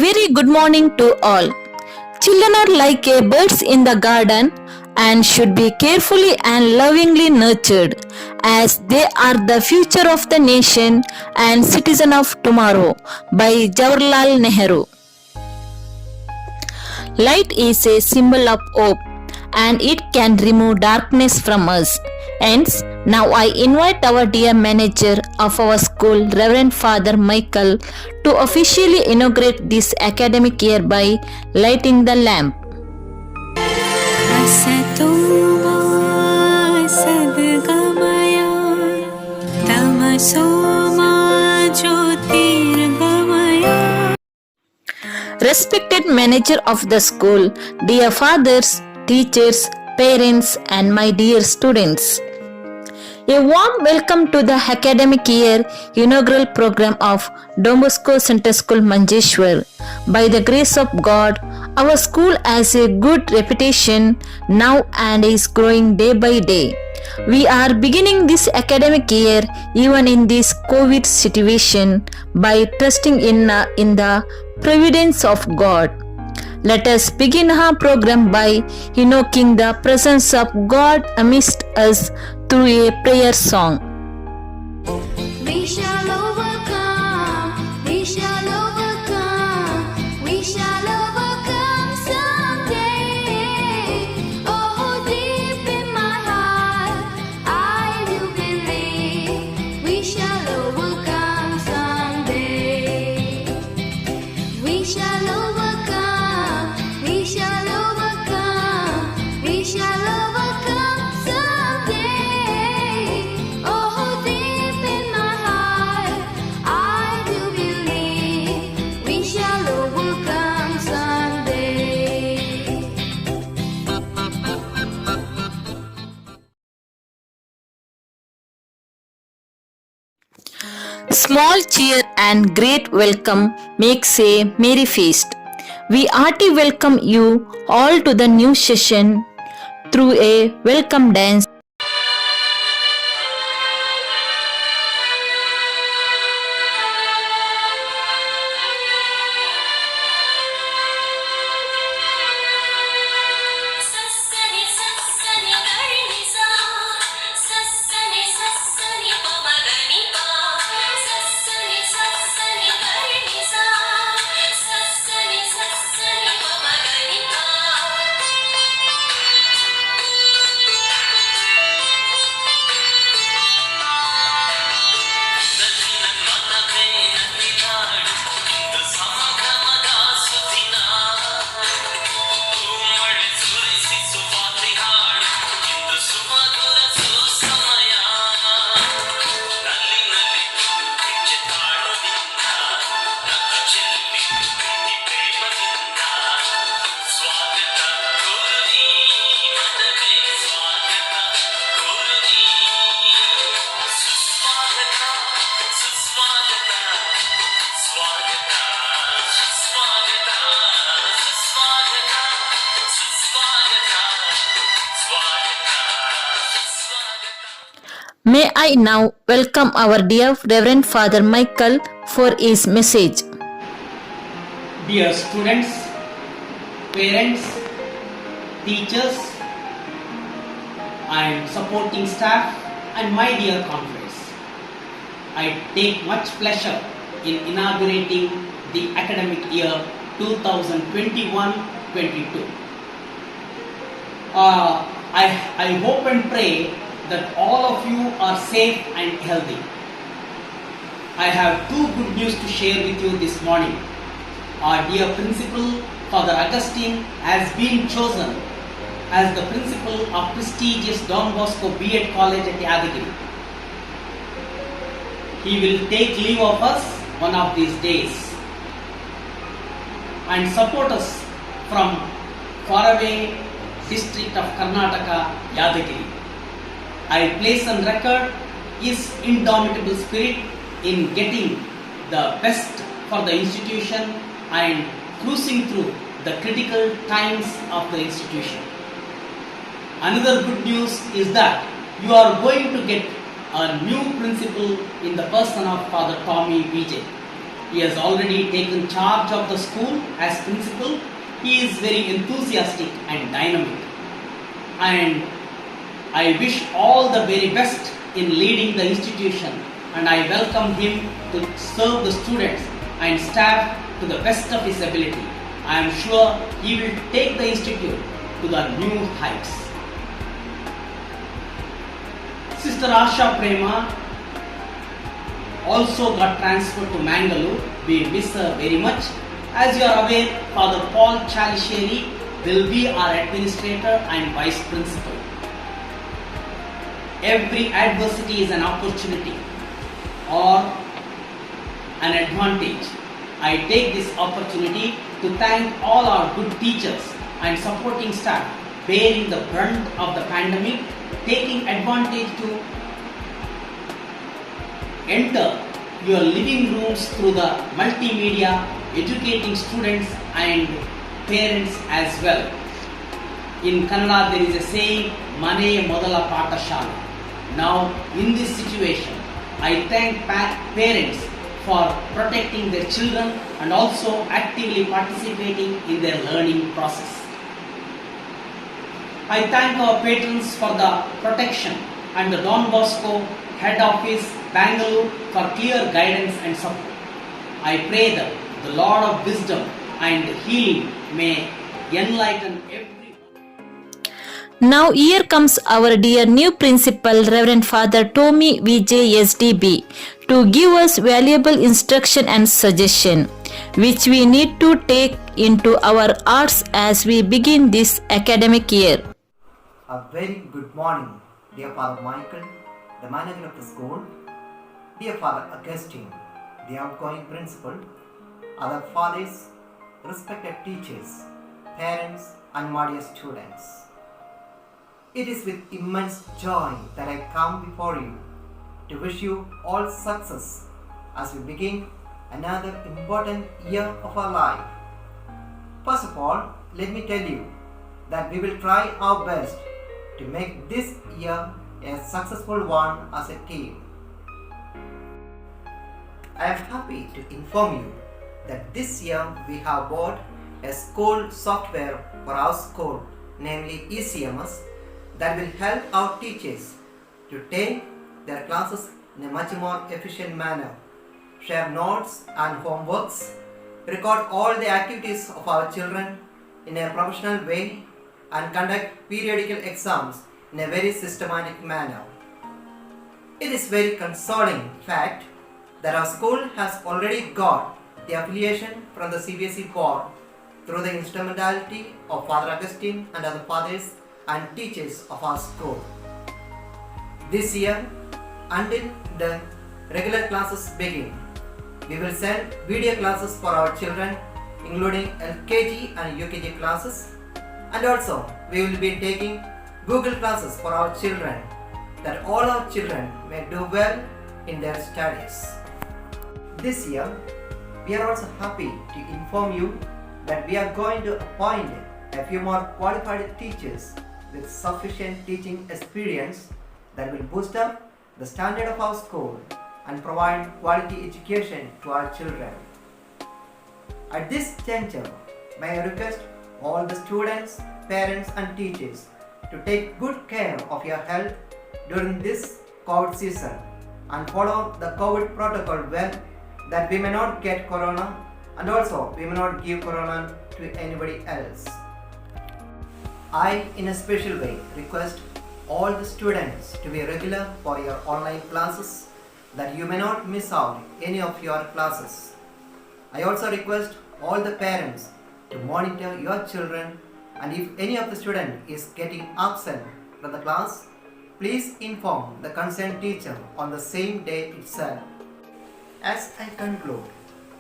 very good morning to all. Children are like birds in the garden and should be carefully and lovingly nurtured as they are the future of the nation and citizen of tomorrow by Jawaharlal Nehru. Light is a symbol of hope and it can remove darkness from us. Hence, now I invite our dear manager of our school, Reverend Father Michael, to officially inaugurate this academic year by lighting the lamp. Respected manager of the school, dear fathers, teachers, parents, and my dear students. A warm welcome to the academic year inaugural program of Don Bosco Center School Manjeshwar. By the grace of God, our school has a good reputation now and is growing day by day. We are beginning this academic year even in this COVID situation by trusting in the providence of God. Let us begin our program by invoking the presence of God amidst us through a prayer song. We shall overcome, we shall overcome, we shall overcome someday. Oh, deep in my heart, I do believe we shall overcome someday. We shall overcome, we shall overcome, we shall overcome someday. Oh, deep in my heart, I do believe we shall overcome someday. Small cheer and great welcome makes a merry feast. We heartily welcome you all to the new session through a welcome dance. Sassani sassani garnisa, sassani sassani pamadani pa, sassani sassani garnisa, sassani sassani pamadani pa. May I now welcome our dear Reverend Father Michael for his message. Dear students, parents, teachers, and supporting staff, and my dear conference, I take much pleasure in inaugurating the academic year 2021-22. I hope and pray that all of you are safe and healthy. I have two good news to share with you this morning. Our dear principal, Father Augustine, has been chosen as the principal of prestigious Don Bosco B.Ed College at Yadagiri. He will take leave of us one of these days and support us from faraway district of Karnataka, Yadagiri. I place on record his indomitable spirit in getting the best for the institution and cruising through the critical times of the institution. Another good news is that you are going to get a new principal in the person of Father Tommy Vijay. He has already taken charge of the school as principal. He is very enthusiastic and dynamic. And I wish all the very best in leading the institution, and I welcome him to serve the students and staff to the best of his ability. I am sure he will take the institute to the new heights. Sister Asha Prema also got transferred to Mangalore. We miss her very much. As you are aware, Father Paul Chalisheri will be our administrator and vice principal. Every adversity is an opportunity or an advantage. I take this opportunity to thank all our good teachers and supporting staff bearing the brunt of the pandemic, taking advantage to enter your living rooms through the multimedia, educating students and parents as well. In Kannada there is a saying, Mane Modala Patashala. Now in this situation, I thank parents for protecting their children and also actively participating in their learning process. I thank our patrons for the protection and the Don Bosco Head Office, Bangalore, for clear guidance and support. I pray that the Lord of wisdom and healing may enlighten everyone. Now here comes our dear new principal, Reverend Father Tommy Vijay SDB, to give us valuable instruction and suggestion, which we need to take into our hearts as we begin this academic year. A very good morning, dear Father Michael, the manager of the school, dear Father Augustine, the outgoing principal, other fathers, respected teachers, parents, and my dear students. It is with immense joy that I come before you to wish you all success as we begin another important year of our life. First of all, let me tell you that we will try our best to make this year a successful one as a team. I am happy to inform you that this year we have bought a school software for our school, namely ECMS, that will help our teachers to take their classes in a much more efficient manner, share notes and homeworks, record all the activities of our children in a professional way, and conduct periodical exams in a very systematic manner. It is very consoling fact that our school has already got the affiliation from the CBSE board through the instrumentality of Father Augustine and other fathers and teachers of our school. This year, until the regular classes begin, we will send video classes for our children, including LKG and UKG classes, and also we will be taking Google classes for our children, that all our children may do well in their studies. This year, we are also happy to inform you that we are going to appoint a few more qualified teachers with sufficient teaching experience that will boost up the standard of our school and provide quality education to our children. At this juncture, may I request all the students, parents and teachers to take good care of your health during this COVID season and follow the COVID protocol well, that we may not get corona and also we may not give corona to anybody else. I, in a special way, request all the students to be regular for your online classes, that you may not miss out any of your classes. I also request all the parents to monitor your children, and if any of the student is getting absent from the class, please inform the concerned teacher on the same day itself. As I conclude,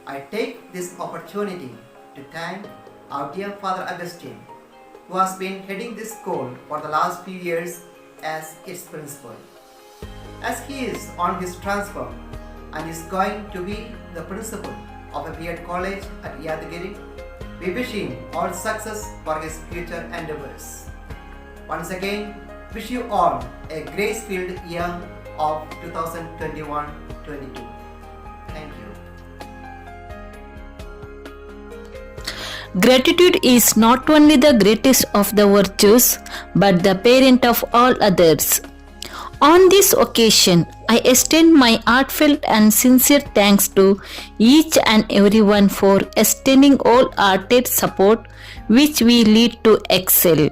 I take this opportunity to thank our dear Father Augustine, who has been heading this school for the last few years as its principal. As he is on his transfer and is going to be the principal of a B.Ed college at Yadagiri, we wish him all success for his future endeavors. Once again, wish you all a grace-filled year of 2021-22. Thank you. Gratitude is not only the greatest of the virtues, but the parent of all others. On this occasion, I extend my heartfelt and sincere thanks to each and everyone for extending all hearted support which we lead to excel.